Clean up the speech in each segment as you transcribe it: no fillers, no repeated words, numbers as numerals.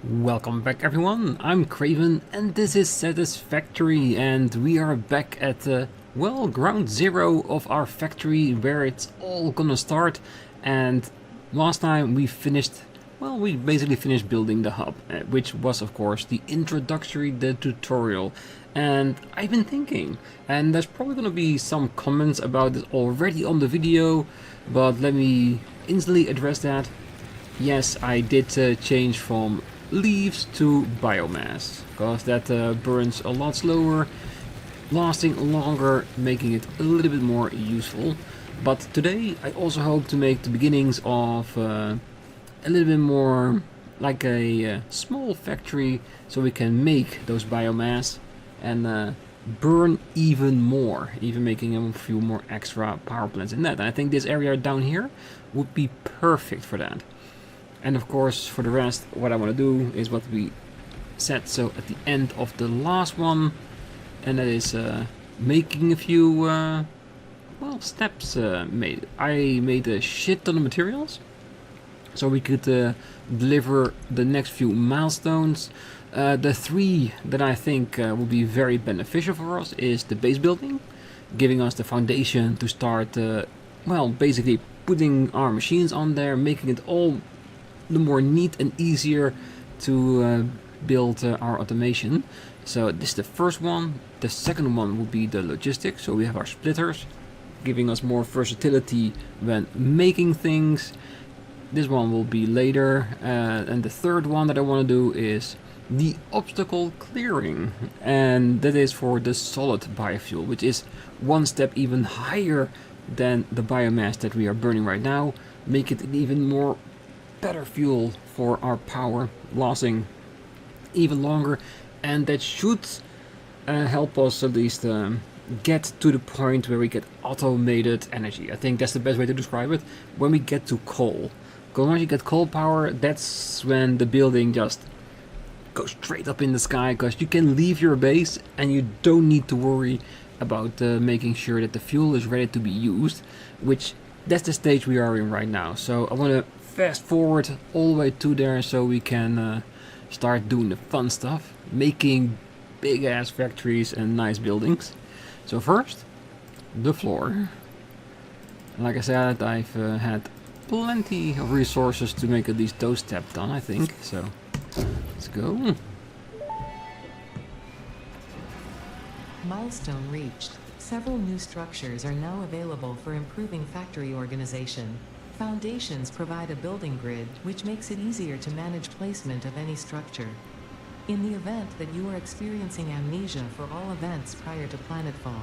Welcome back everyone, I'm Craven and this is Satisfactory, and we are back at ground zero of our factory where it's all gonna start. And last time we basically finished building the hub, which was of course the introductory, the tutorial. And I've been thinking, and there's probably gonna be some comments about this already on the video, but let me instantly address that. Yes, I did change from leaves to biomass, because that burns a lot slower, lasting longer, making it a little bit more useful. But today I also hope to make the beginnings of a little bit more like a small factory, so we can make those biomass and burn even more, even making a few more extra power plants in that. And I think this area down here would be perfect for that. And of course, for the rest, what I want to do is what we said so at the end of the last one, and that is making a few steps made. I made a shit ton of materials, so we could deliver the next few milestones. The three that I think will be very beneficial for us is the base building, giving us the foundation to start, basically putting our machines on there, making it all the more neat and easier to build our automation. So this is the first one. The second one will be the logistics, so we have our splitters, giving us more versatility when making things. This one will be later, and the third one that I want to do is the obstacle clearing, and that is for the solid biofuel, which is one step even higher than the biomass that we are burning right now, make it even more better fuel for our power, lasting even longer, and that should help us at least get to the point where we get automated energy. I think that's the best way to describe it. When we get to coal, because once you get coal power, that's when the building just goes straight up in the sky, because you can leave your base and you don't need to worry about making sure that the fuel is ready to be used, which that's the stage we are in right now. So I want to fast forward all the way to there so we can start doing the fun stuff, making big ass factories and nice buildings. So first, the floor. Like I said, I've had plenty of resources to make at least those steps done, I think. So let's go. Milestone reached. Several new structures are now available for improving factory organization. Foundations provide a building grid, which makes it easier to manage placement of any structure. In the event that you are experiencing amnesia for all events prior to planetfall,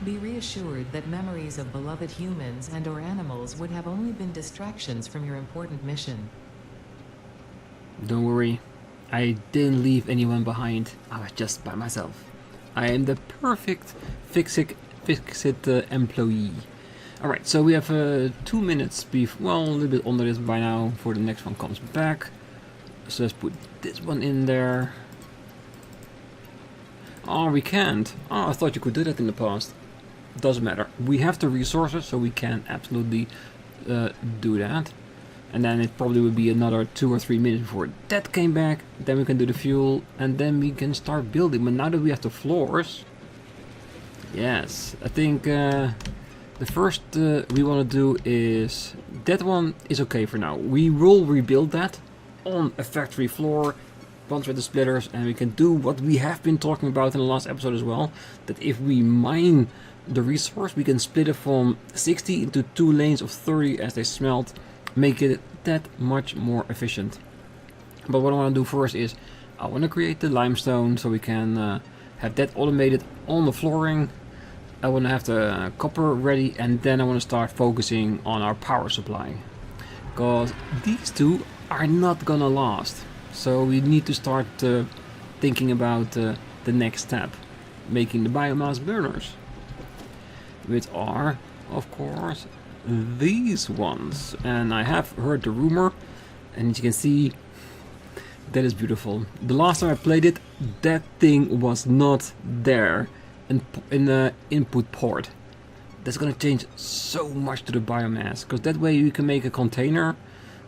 be reassured that memories of beloved humans and/or animals would have only been distractions from your important mission. Don't worry, I didn't leave anyone behind. I was just by myself. I am the perfect fix-it employee. Alright, so we have 2 minutes before, well, a little bit under this by now, before the next one comes back. So let's put this one in there. Oh, we can't. Oh, I thought you could do that in the past. Doesn't matter. We have the resources, so we can absolutely do that. And then it probably would be another 2 or 3 minutes before that came back. Then we can do the fuel, and then we can start building. But now that we have the floors, yes, I think the first we want to do is that one is okay for now. We will rebuild that on a factory floor once with the splitters, and we can do what we have been talking about in the last episode as well, that if we mine the resource, we can split it from 60 into 2 lanes of 30 as they smelt, make it that much more efficient. But what I want to do first is I want to create the limestone so we can have that automated on the flooring. I want to have the copper ready, and then I want to start focusing on our power supply, because these two are not gonna last. So we need to start thinking about the next step, making the biomass burners, which are of course these ones. And I have heard the rumor, and as you can see, that is beautiful. The last time I played it, that thing was not there in the input port. That's gonna change so much to the biomass, because that way you can make a container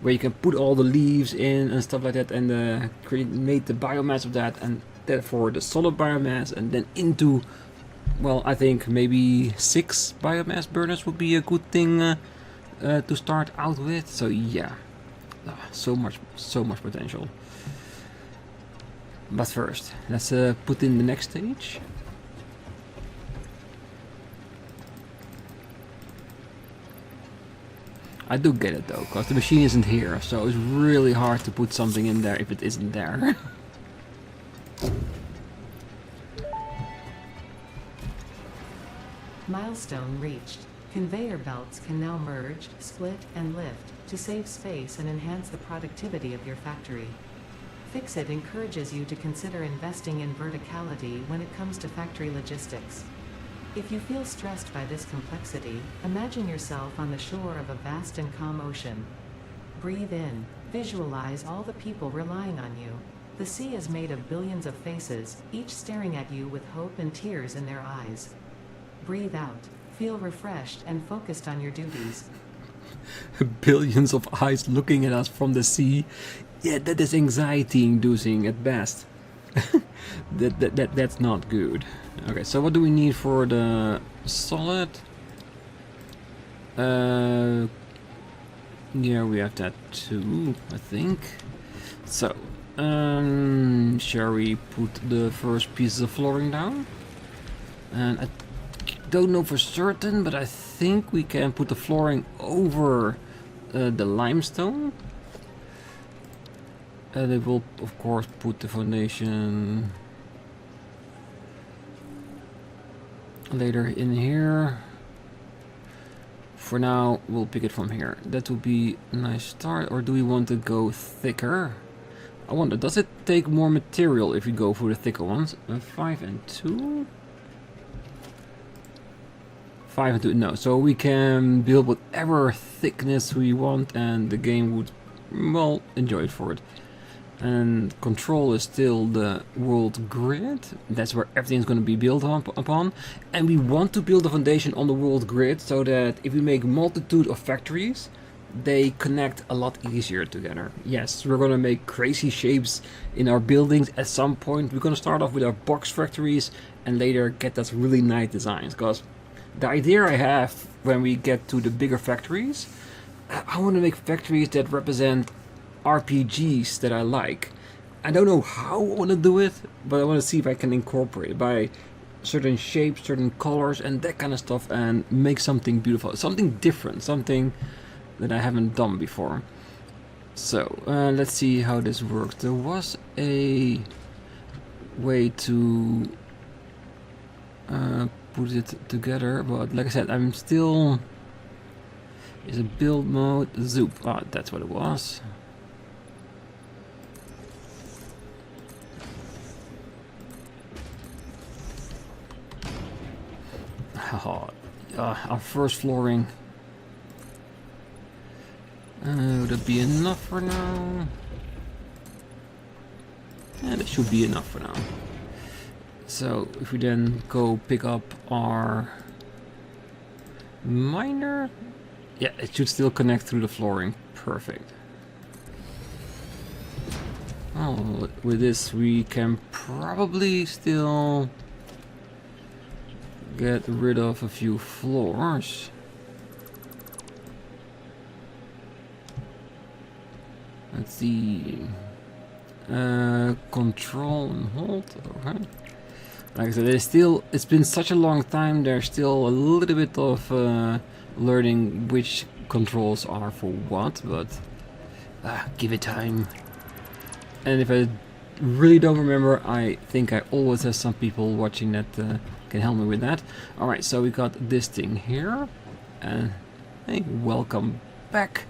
where you can put all the leaves in and stuff like that, and made the biomass of that, and therefore the solid biomass, and then into, well, I think maybe 6 biomass burners would be a good thing to start out with. So yeah, so much potential. But first, let's put in the next stage. I do get it though, because the machine isn't here, so it's really hard to put something in there if it isn't there. Milestone reached. Conveyor belts can now merge, split, and lift to save space and enhance the productivity of your factory. Fixit encourages you to consider investing in verticality when it comes to factory logistics. If you feel stressed by this complexity, imagine yourself on the shore of a vast and calm ocean. Breathe in, visualize all the people relying on you. The sea is made of billions of faces, each staring at you with hope and tears in their eyes. Breathe out, feel refreshed and focused on your duties. Billions of eyes looking at us from the sea. Yeah, that is anxiety-inducing at best. That's not good. Okay, so what do we need for the solid? Yeah, we have that too, I think. So, shall we put the first pieces of flooring down? And I don't know for certain, but I think we can put the flooring over the limestone. They will, of course, put the foundation later in here. For now, we'll pick it from here. That would be a nice start. Or do we want to go thicker? I wonder, does it take more material if we go for the thicker ones? 5 and 2? 5 and 2, no. So we can build whatever thickness we want and the game would, well, enjoy it for it. And control is still the world grid. That's where everything's going to be built upon. And we want to build a foundation on the world grid so that if we make multitude of factories, they connect a lot easier together. Yes, we're going to make crazy shapes in our buildings at some point. We're going to start off with our box factories and later get those really nice designs. Because the idea I have when we get to the bigger factories, I want to make factories that represent RPGs that I like. I don't know how I want to do it, but I want to see if I can incorporate it by certain shapes, certain colors and that kind of stuff and make something beautiful, something different, something that I haven't done before. So let's see how this works. There was a way to put it together, but like I said, I'm still... Is a build mode, zoop, that's what it was. Our first flooring. Would it be enough for now? Yeah, that should be enough for now. So if we then go pick up our miner, yeah, it should still connect through the flooring. Perfect. Oh, with this we can probably still get rid of a few floors. Let's see. Control and hold. Okay. Like I said, it's been such a long time. There's still a little bit of learning which controls are for what, but give it time. And if I really don't remember, I think I always have some people watching that can help me with that. Alright, so we got this thing here, and hey, welcome back.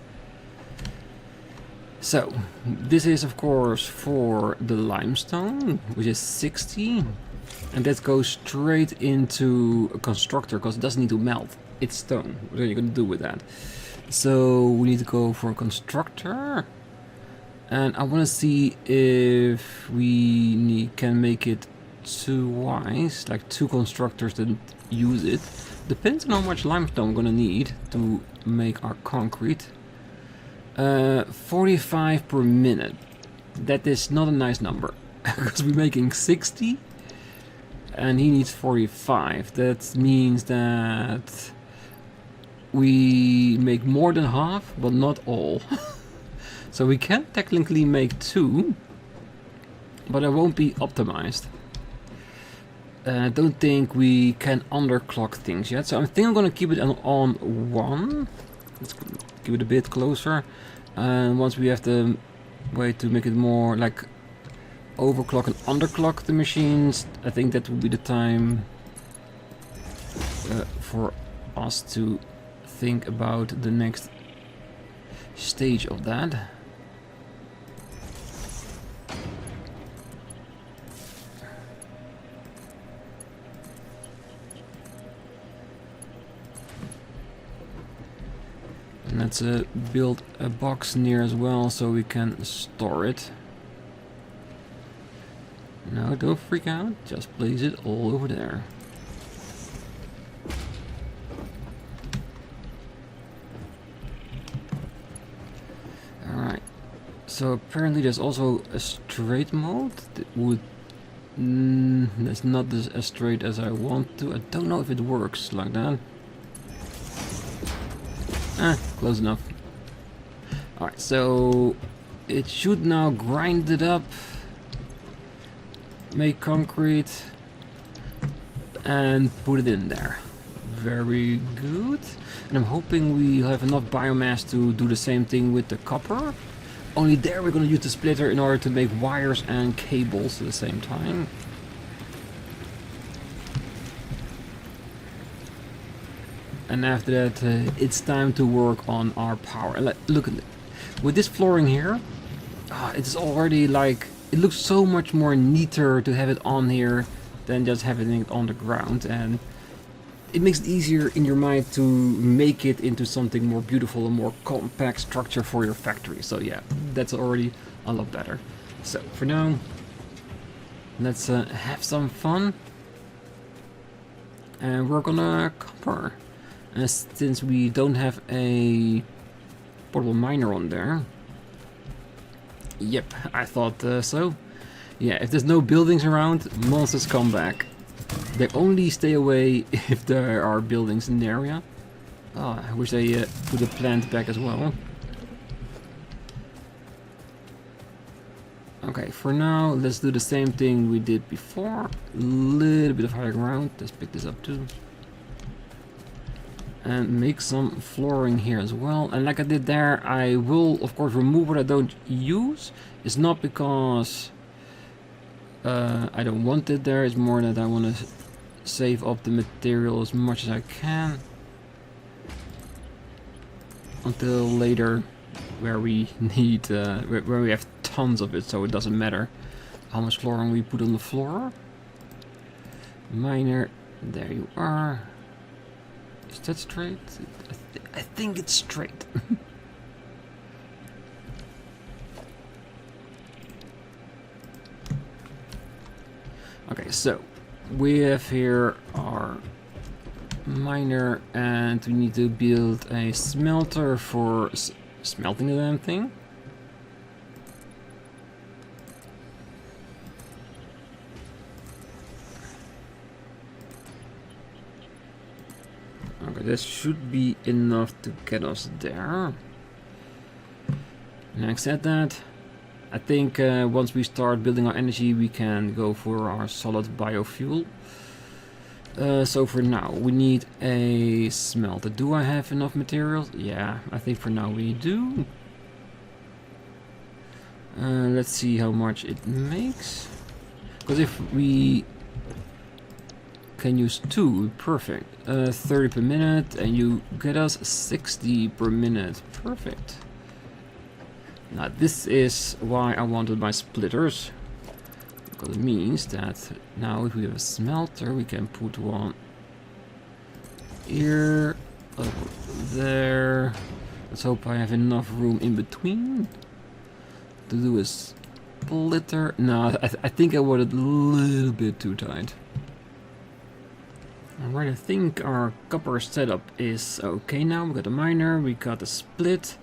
So this is of course for the limestone, which is 60, and that goes straight into a constructor because it doesn't need to melt. It's stone. What are you going to do with that? So we need to go for a constructor, and I want to see if we can make it two-wise, like two constructors that use it. Depends on how much limestone I'm going to need to make our concrete. 45 per minute. That is not a nice number. Because we're making 60 and he needs 45. That means that we make more than half, but not all. So we can technically make 2, but it won't be optimized. I don't think we can underclock things yet, so I think I'm gonna keep it on 1. Let's keep it a bit closer. And once we have the way to make it more like overclock and underclock the machines, I think that will be the time for us to think about the next stage of that. And let's build a box near as well so we can store it. No, don't freak out, just place it all over there. Alright, so apparently there's also a straight mode that would... that's not as straight as I want to. I don't know if it works like that. Close enough. Alright, so it should now grind it up, make concrete, and put it in there. Very good. And I'm hoping we'll have enough biomass to do the same thing with the copper. Only there we're going to use the splitter in order to make wires and cables at the same time. And after that, it's time to work on our power. Look at it. With this flooring here, it's already like, it looks so much more neater to have it on here than just having it on the ground. And it makes it easier in your mind to make it into something more beautiful and more compact structure for your factory. So yeah, that's already a lot better. So for now, let's have some fun and work on a copper. And since we don't have a portable miner on there, yep, I thought so. Yeah, if there's no buildings around, monsters come back. They only stay away if there are buildings in the area. Oh, I wish they put a plant back as well. Okay, for now, let's do the same thing we did before. A little bit of higher ground. Let's pick this up too. And make some flooring here as well. And like I did there, I will of course remove what I don't use. It's not because I don't want it there, it's more that I want to save up the material as much as I can until later, where we need where we have tons of it, so it doesn't matter how much flooring we put on the floor. Miner, there you are. Is that straight? I think it's straight. Okay, so we have here our miner, and we need to build a smelter for smelting the damn thing. Okay, this should be enough to get us there. And having said that, I think once we start building our energy, we can go for our solid biofuel. So for now, we need a smelter. Do I have enough materials? Yeah, I think for now we do. Let's see how much it makes. Because if we can use 2, perfect. 30 per minute, and you get us 60 per minute. Perfect. Now this is why I wanted my splitters, because it means that now if we have a smelter, we can put one here, over there. Let's hope I have enough room in between to do a splitter. No, I think I wanted a little bit too tight. Alright, I think our copper setup is okay now. We got a miner, we got a split.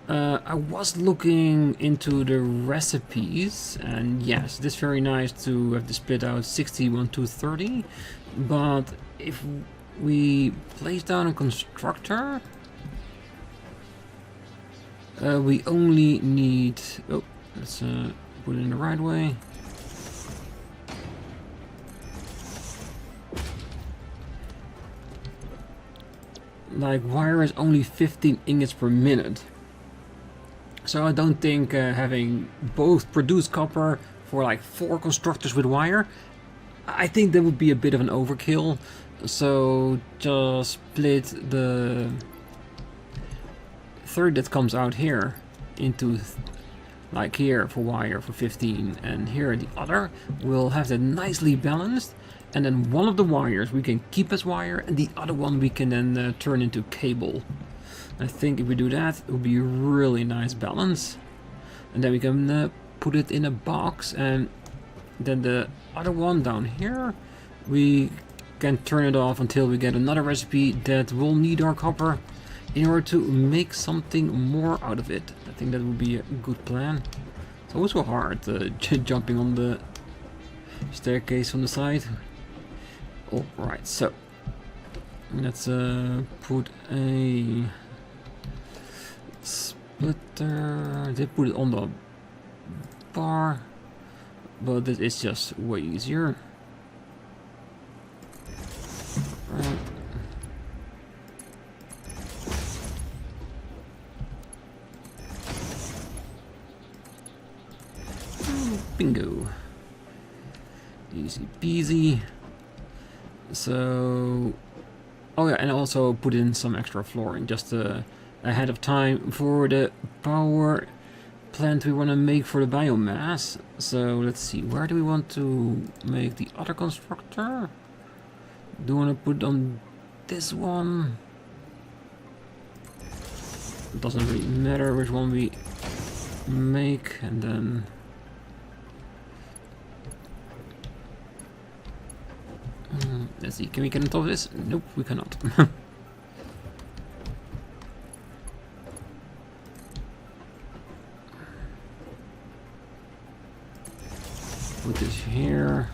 I was looking into the recipes, and yes, it is very nice to have the split out 60, 1, 2, 30, but if we place down a constructor, we only need, oh, let's put it in the right way. Like, wire is only 15 ingots per minute. So I don't think having both produce copper for like 4 constructors with wire, I think that would be a bit of an overkill. So just split the third that comes out here into like here for wire for 15 and here the other. We'll have that nicely balanced, and then one of the wires we can keep as wire and the other one we can then turn into cable. I think if we do that, it will be a really nice balance. And then we can put it in a box, and then the other one down here, we can turn it off until we get another recipe that will need our copper in order to make something more out of it. I think that would be a good plan. It's also hard jumping on the staircase on the side. Alright, so let's put a splitter. They put it on the bar, but this is just way easier. Right. Bingo. Easy peasy. So, oh yeah, and also put in some extra flooring just ahead of time for the power plant we want to make for the biomass. So let's see, where do we want to make the other constructor? Do we want to put on this one? It doesn't really matter which one we make, and then let's see, can we get on top of this? Nope, we cannot. Put this here.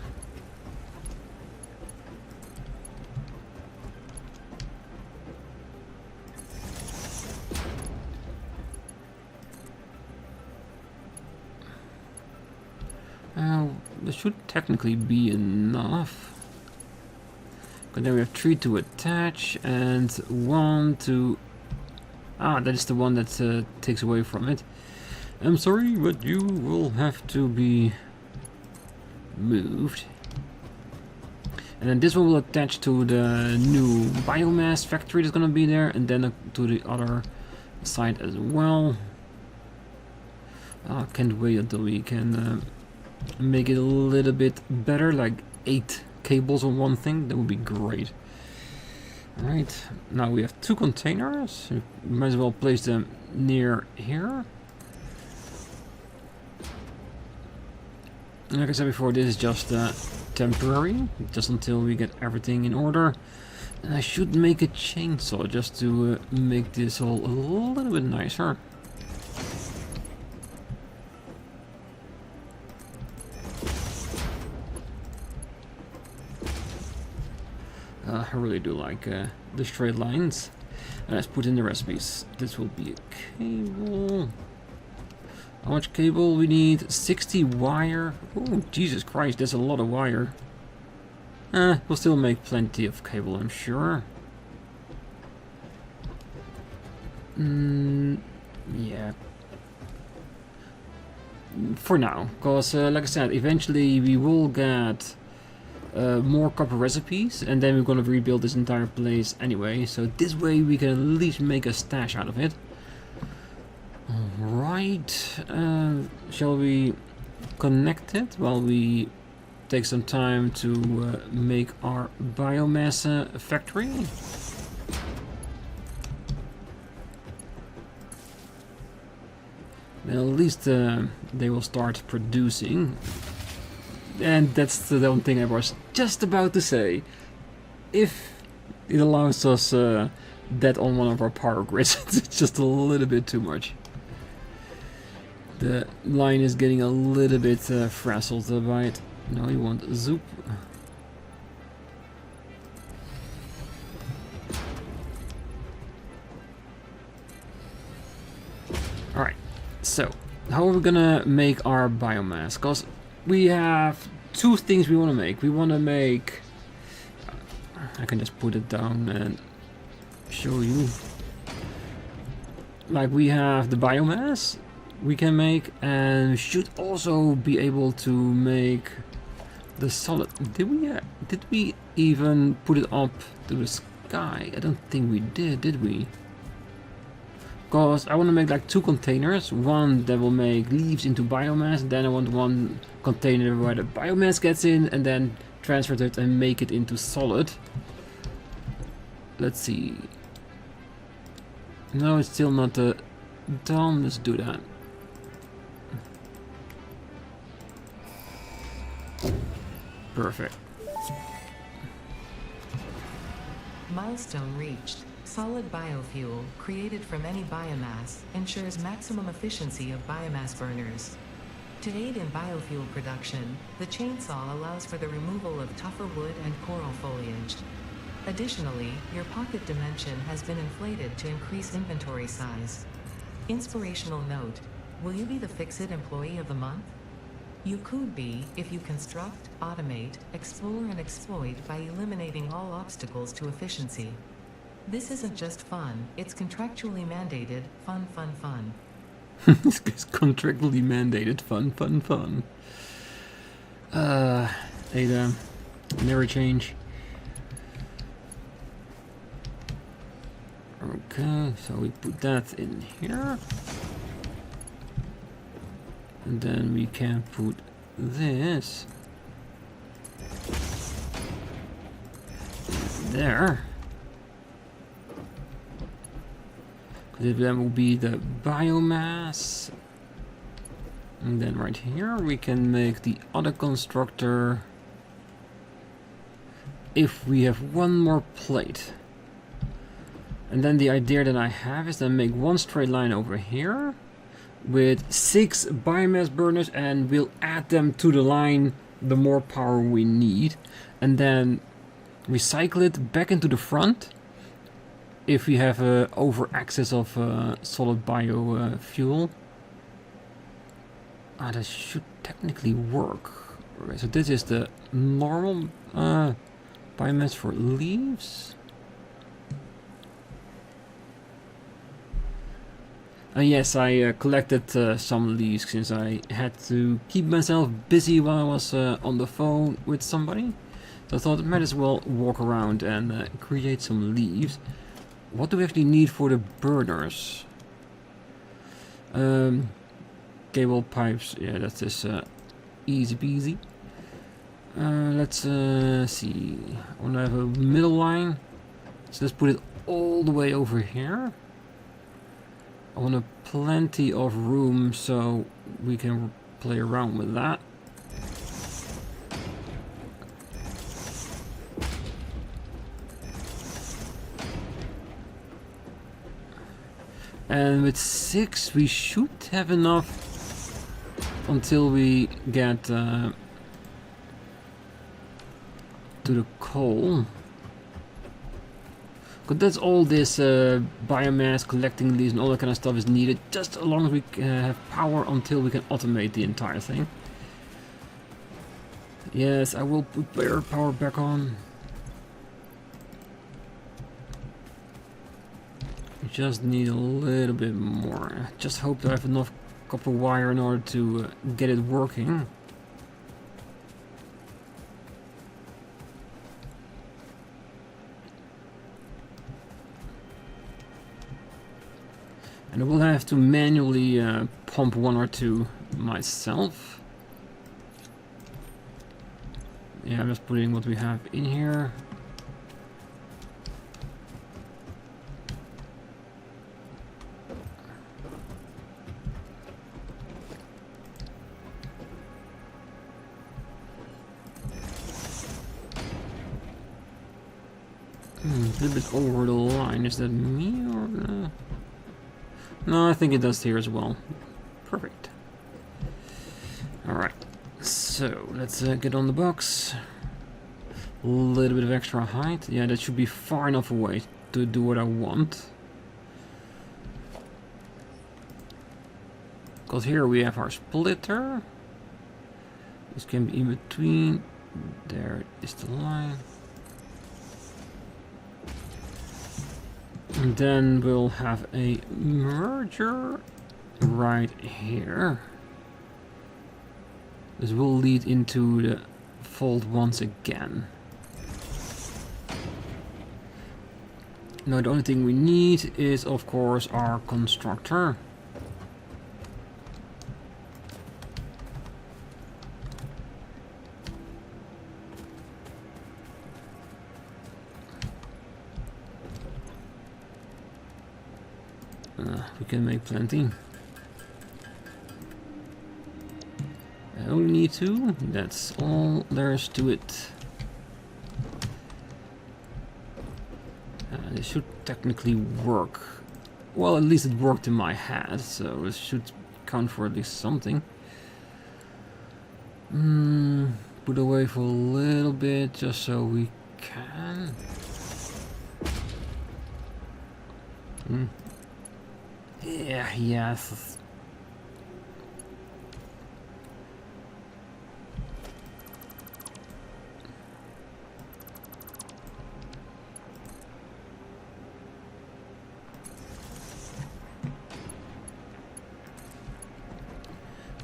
This should technically be enough. But then we have 3 to attach and 1 to... Ah, that is the one that takes away from it. I'm sorry, but you will have to be moved. And then this one will attach to the new biomass factory that's gonna be there, and then to the other side as well. I can't wait until we can make it a little bit better, like 8 cables on one thing. That would be great. Alright, now we have 2 containers. We might as well place them near here. And like I said before, this is just temporary, just until we get everything in order. And I should make a chainsaw just to make this all a little bit nicer. I really do like the straight lines. Let's put in the recipes. This will be a cable. How much cable we need? 60 wire. Oh, Jesus Christ, that's a lot of wire. We'll still make plenty of cable, I'm sure. Yeah. For now, because like I said, eventually we will get more copper recipes, and then we're gonna rebuild this entire place anyway. So this way we can at least make a stash out of it. Alright, shall we connect it while we take some time to make our biomass factory? Then at least they will start producing. And that's the one thing I was just about to say. If it allows us that on one of our power grids, it's just a little bit too much. The line is getting a little bit frazzled by it. No, you want zoop. Alright, so how are we gonna make our biomass? Because we have two things we want to make. We want to make... I can just put it down and show you. Like, we have the biomass we can make, and we should also be able to make the solid. Did we even put it up to the sky? I don't think we did we? Because I want to make like two containers, one that will make leaves into biomass, then I want one container where the biomass gets in and then transfer it and make it into solid. Let's see. No, it's still not done. Let's do that. Perfect. Milestone reached. Solid biofuel, created from any biomass, ensures maximum efficiency of biomass burners. To aid in biofuel production, the chainsaw allows for the removal of tougher wood and coral foliage. Additionally, your pocket dimension has been inflated to increase inventory size. Inspirational note: will you be the Fix-It Employee of the Month? You could be if you construct, automate, explore and exploit by eliminating all obstacles to efficiency. This isn't just fun, it's contractually mandated, fun. It's contractually mandated, fun. Ada, never change. Okay, so we put that in here. And then we can put this there. Then will be the biomass. And then right here we can make the other constructor if we have one more plate. And then the idea that I have is to make one straight line over here with 6 biomass burners, and we'll add them to the line the more power we need, and then recycle it back into the front if we have over access of solid biofuel. That should technically work. So this is the normal biomass for leaves. Yes, I collected some leaves since I had to keep myself busy while I was on the phone with somebody. So I thought I might as well walk around and create some leaves. What do we actually need for the burners? Cable pipes, yeah, that's just easy peasy. Let's see. I want to have a middle line, so let's put it all the way over here. I want plenty of room so we can play around with that. And with 6 we should have enough until we get to the coal. Because that's all this biomass, collecting leaves and all that kind of stuff is needed, just as long as we have power until we can automate the entire thing. Yes, I will put player power back on. Just need a little bit more. Just hope that I have enough copper wire in order to get it working. And I will have to manually pump 1 or 2 myself. Yeah, I'm just putting what we have in here. A little bit over the line. Is that me or? No, I think it does here as well. Perfect. So let's get on the box. A little bit of extra height. Yeah, that should be far enough away to do what I want. Because here we have our splitter. This can be in between. There is the line. And then we'll have a merger right here. This will lead into the fold once again. Now the only thing we need is of course our constructor. We can make plenty. I only need 2, that's all there is to it. This should technically work. Well, at least it worked in my head, so this should count for at least something. Put away for a little bit, just so we can. Yeah, yes.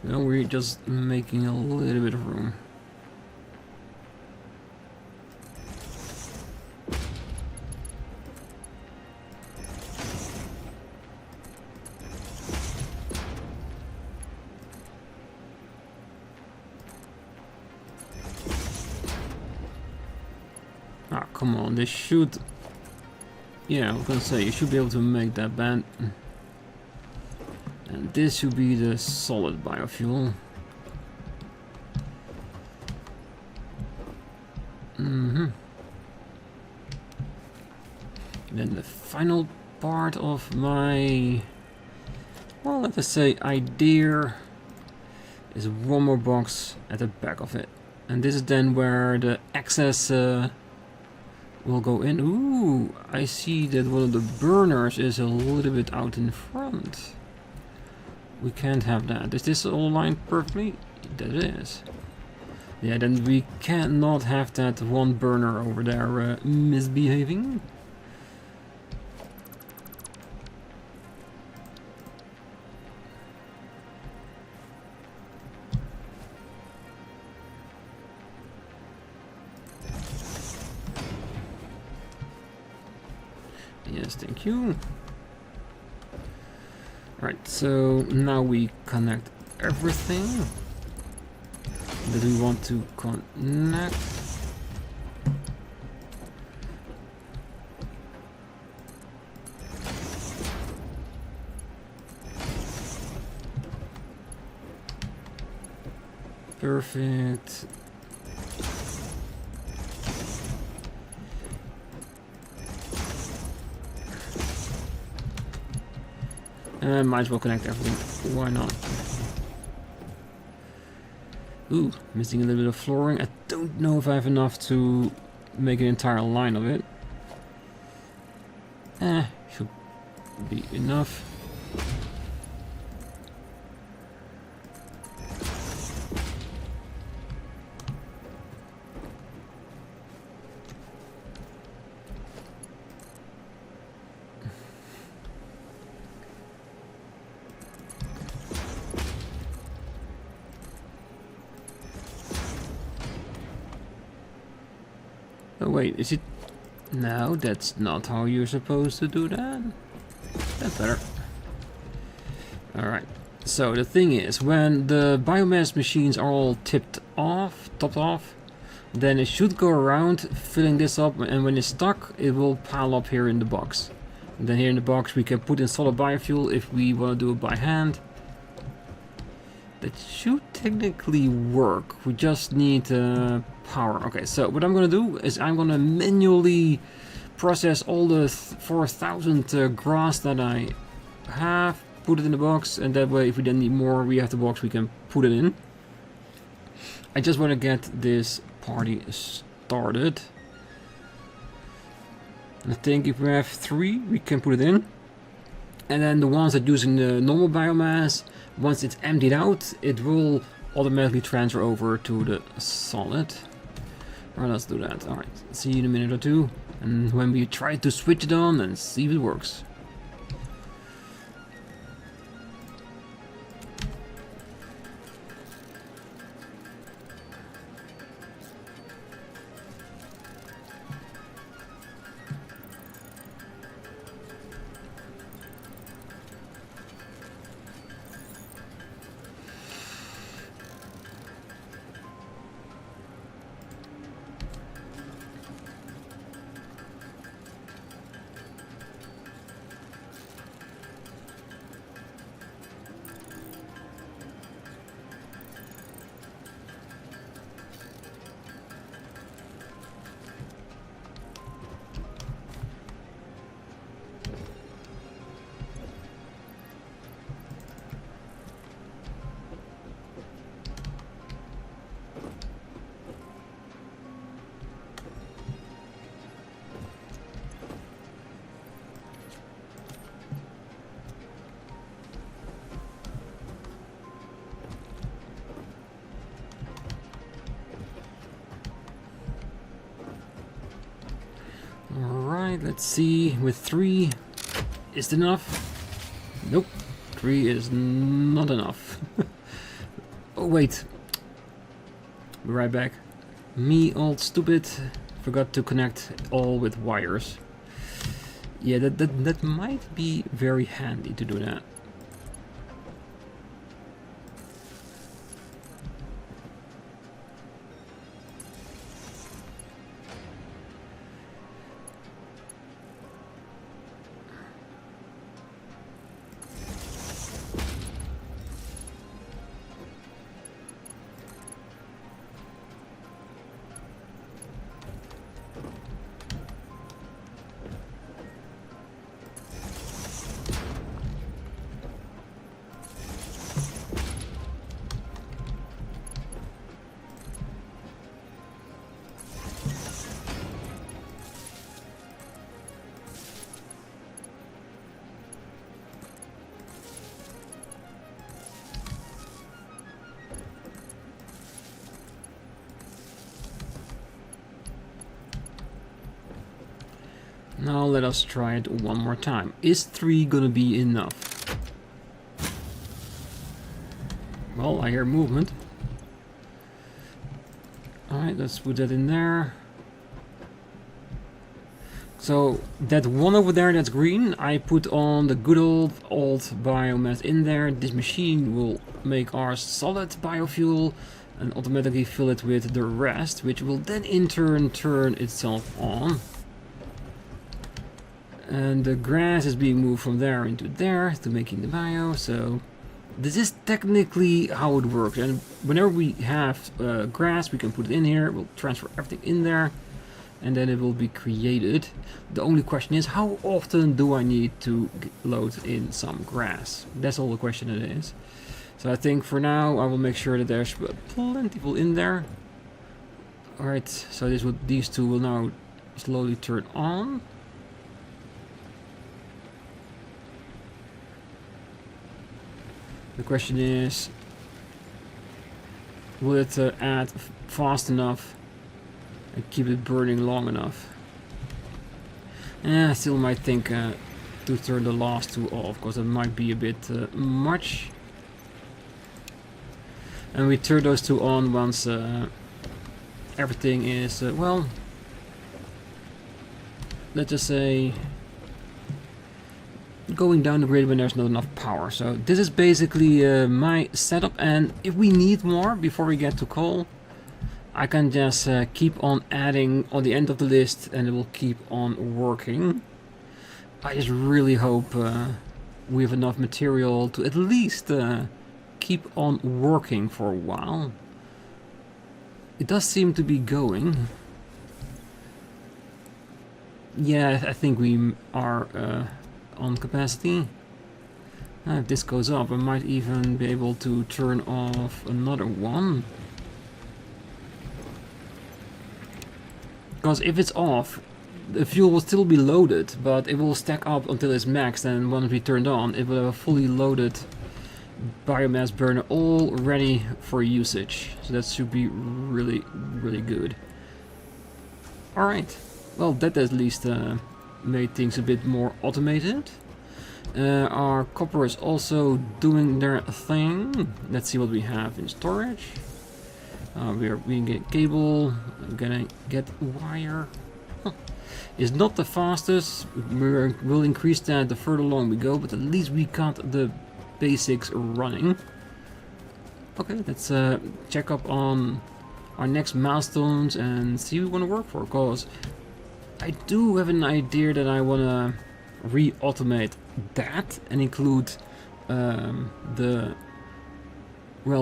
No, we're just making a little bit of room. Ah, come on, this should... Yeah, I was gonna say, you should be able to make that bend. And this should be the solid biofuel. And then the final part of my, well, let us say idea is one more box at the back of it. And this is then where the excess will go in. Ooh, I see that one of the burners is a little bit out in front. We can't have that. Is this all aligned perfectly? That is. Yeah, then we cannot have that one burner over there misbehaving. Yes, thank you. Right, so now we connect everything that we want to connect. Perfect. Might as well connect everything. Why not? Ooh, missing a little bit of flooring. I don't know if I have enough to make an entire line of it. Should be enough. Oh wait, is it... No, that's not how you're supposed to do that. That's better. Alright, so the thing is, when the biomass machines are all topped off, then it should go around filling this up, and when it's stuck, it will pile up here in the box. And then here in the box we can put in solid biofuel if we want to do it by hand. That should technically work. We just need power. Okay, so what I'm gonna do is I'm gonna manually process all the 4,000 grass that I have, put it in the box, and that way if we then need more, we have the box, we can put it in. I just want to get this party started. And I think if we have 3, we can put it in. And then the ones that using the normal biomass, once it's emptied out, it will automatically transfer over to the solid. Alright, let's do that. Alright, see you in a minute or two. And when we try to switch it on and see if it works. Alright, let's see. With 3, is it enough? Nope, 3 is not enough. Oh wait, be right back. Me, old stupid, forgot to connect all with wires. Yeah, that might be very handy to do that. Now let us try it one more time. Is 3 gonna be enough? Well, I hear movement. Alright, let's put that in there. So that one over there that's green, I put on the good old biomass in there. This machine will make our solid biofuel and automatically fill it with the rest, which will then in turn turn itself on. And the grass is being moved from there into there to making the bio. So this is technically how it works. And whenever we have grass, we can put it in here. We'll transfer everything in there, and then it will be created. The only question is, how often do I need to load in some grass? That's all the question it is. So I think for now I will make sure that there's plentiful in there. Alright, so these two will now slowly turn on. The question is, will it add fast enough and keep it burning long enough? I still might think to turn the last two off, because it might be a bit much. And we turn those two on once everything is, well, let's just say, going down the grid when there's not enough power. So this is basically my setup, and if we need more before we get to coal, I can just keep on adding on the end of the list and it will keep on working. I just really hope we have enough material to at least keep on working for a while. It does seem to be going. Yeah, I think we are on capacity. If this goes up, I might even be able to turn off another one. Because if it's off, the fuel will still be loaded, but it will stack up until it's maxed, and once we turned on, it will have a fully loaded biomass burner all ready for usage. So that should be really, really good. Alright, well that at least made things a bit more automated. Our copper is also doing their thing. Let's see what we have in storage. We get cable, I'm gonna get wire. It's not the fastest, we'll increase that the further along we go, but at least we got the basics running. Okay, let's check up on our next milestones and see what we want to work for, because I do have an idea that I want to re-automate that and include the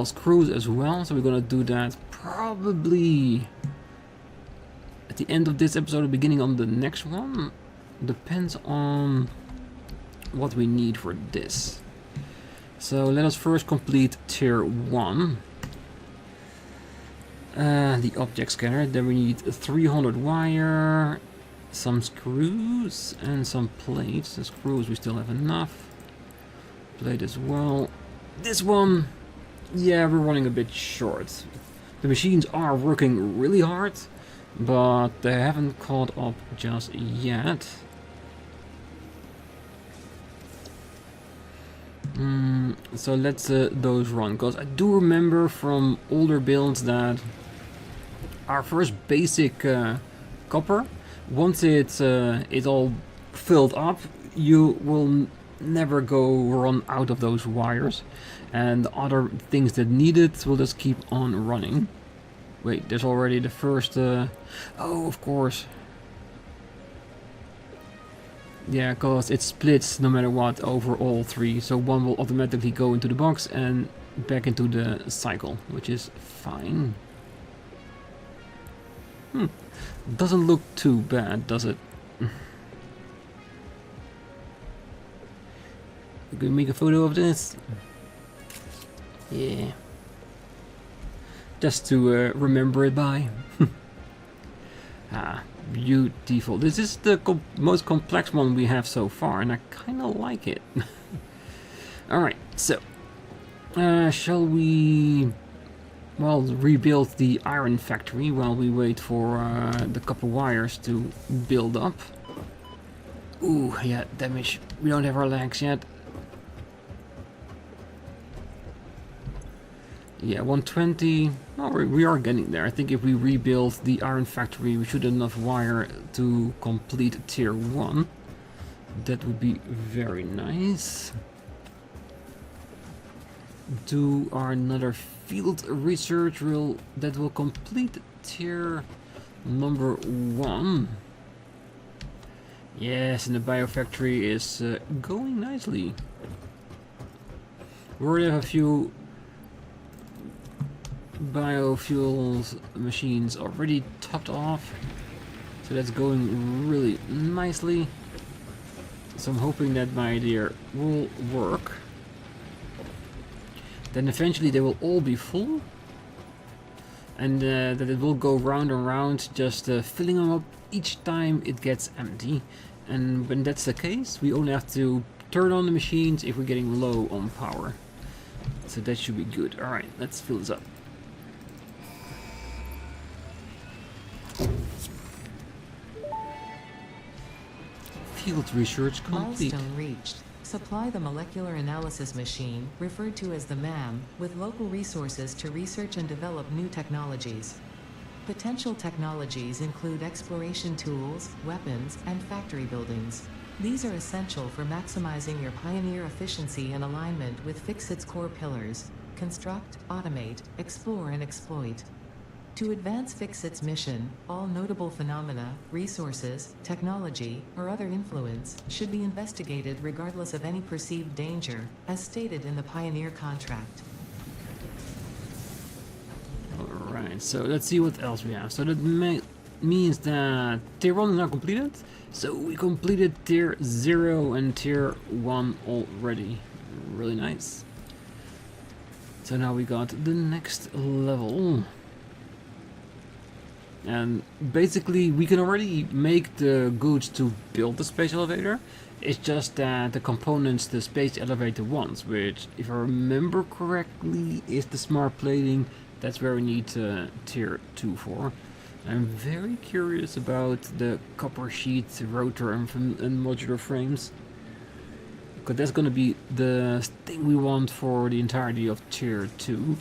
screws as well. So we're gonna do that probably at the end of this episode or beginning on the next one. Depends on what we need for this. So let us first complete tier 1. The object scanner. Then we need 300 wire, some screws and some plates. The screws we still have enough. Plate as well. This one, yeah, we're running a bit short. The machines are working really hard, but they haven't caught up just yet. So let's those run, because I do remember from older builds that our first basic copper, once it's all filled up, you will never run out of those wires, and other things that need it will just keep on running. Wait, there's already the first oh, of course. Yeah, because it splits no matter what over all three, so one will automatically go into the box and back into the cycle, which is fine. Doesn't look too bad, does it? You can make a photo of this? Yeah. Just to remember it by. Ah, beautiful. This is the most complex one we have so far, and I kind of like it. Alright, so shall we rebuild the iron factory while we wait for the copper wires to build up? Ooh, yeah, damage. We don't have our legs yet. Yeah, 120. Oh, we are getting there. I think if we rebuild the iron factory, we should have enough wire to complete tier 1. That would be very nice. Do another field research that will complete tier number 1. Yes, and the biofactory is going nicely. We already have a few biofuels machines already topped off, so that's going really nicely. So I'm hoping that my idea will work. Then eventually they will all be full, and that it will go round and round, just filling them up each time it gets empty. And when that's the case, we only have to turn on the machines if we're getting low on power. So that should be good. Alright, let's fill this up. Field research complete. Milestone reached. Supply the molecular analysis machine, referred to as the MAM, with local resources to research and develop new technologies. Potential technologies include exploration tools, weapons, and factory buildings. These are essential for maximizing your Pioneer efficiency and alignment with Fixit's core pillars: construct, automate, explore, and exploit. To advance Fixit's mission, all notable phenomena, resources, technology, or other influence should be investigated regardless of any perceived danger, as stated in the Pioneer contract. Alright, so let's see what else we have. So that means that tier 1 is now completed. So we completed tier 0 and tier 1 already. Really nice. So now we got the next level. And basically we can already make the goods to build the space elevator. It's just that the components the space elevator wants, which if I remember correctly is the smart plating. That's where we need tier 2 for. I'm very curious about the copper sheet rotor and modular frames, because that's going to be the thing we want for the entirety of tier 2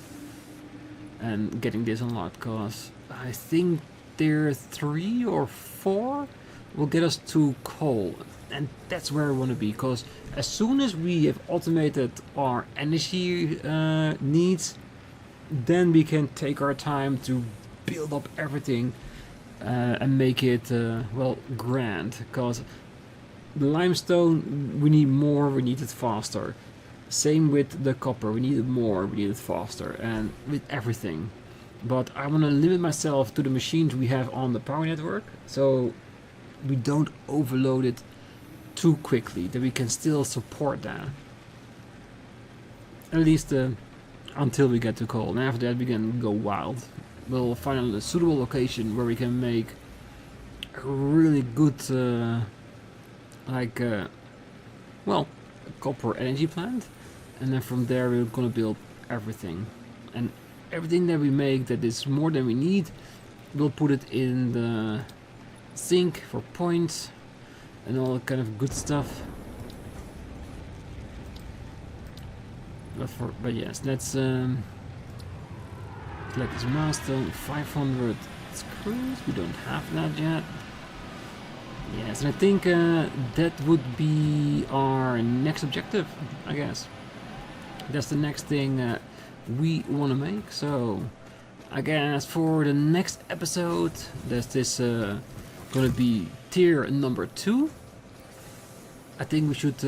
and getting this unlocked, because I think tier 3 or 4 will get us to coal, and that's where I want to be, because as soon as we have automated our energy needs, then we can take our time to build up everything and make it well, grand, because the limestone we need more, we need it faster. Same with the copper, we need it more, we need it faster, and with everything. But I want to limit myself to the machines we have on the power network, so we don't overload it too quickly, that we can still support that. At least until we get to coal, and after that we can go wild. We'll find a suitable location where we can make a really good well, a copper energy plant, and then from there we're gonna build everything, and everything that we make that is more than we need, we'll put it in the sink for points and all that kind of good stuff. But yes, let's select this milestone. 500 screws, we don't have that yet. Yes, and I think that would be our next objective, I guess. That's the next thing we want to make. So I guess for the next episode, there's this gonna be tier number 2. I think we should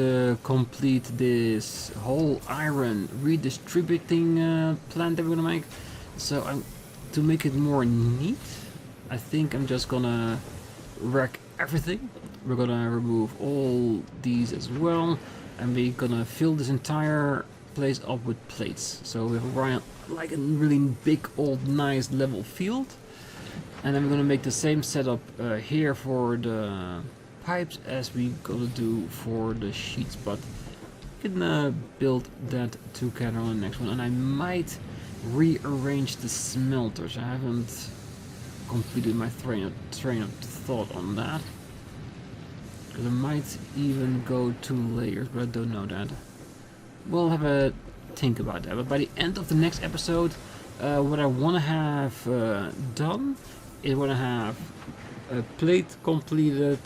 complete this whole iron redistributing plant that we're gonna make. So to make it more neat, I think I'm just gonna wreck everything. We're gonna remove all these as well, and we're gonna fill this entire place up with plates. So we have like a really big old nice level field, and then we're gonna make the same setup here for the pipes as we gonna do for the sheets, but we can build that together on the next one. And I might rearrange the smelters. I haven't completed my train of thought on that, because I might even go 2 layers, but I don't know that. We'll have a think about that. But by the end of the next episode, what I want to have done is want to have a plate completed,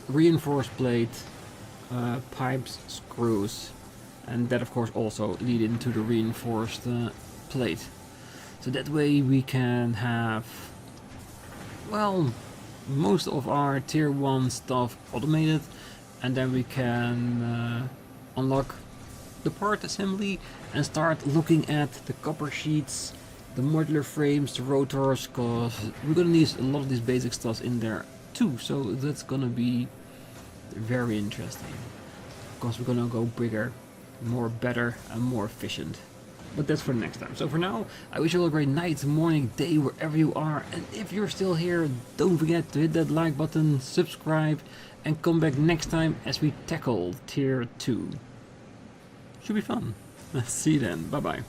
reinforced plate, pipes, screws, and that of course also lead into the reinforced plate. So that way we can have, well, most of our tier 1 stuff automated, and then we can unlock the part assembly and start looking at the copper sheets, the modular frames, the rotors, because we're gonna need a lot of these basic stuff in there too. So that's gonna be very interesting, because we're gonna go bigger, more better, and more efficient. But that's for the next time. So for now, I wish you all a great night, morning, day, wherever you are. And if you're still here, don't forget to hit that like button, subscribe, and come back next time as we tackle tier 2. Should be fun. See you then. Bye bye.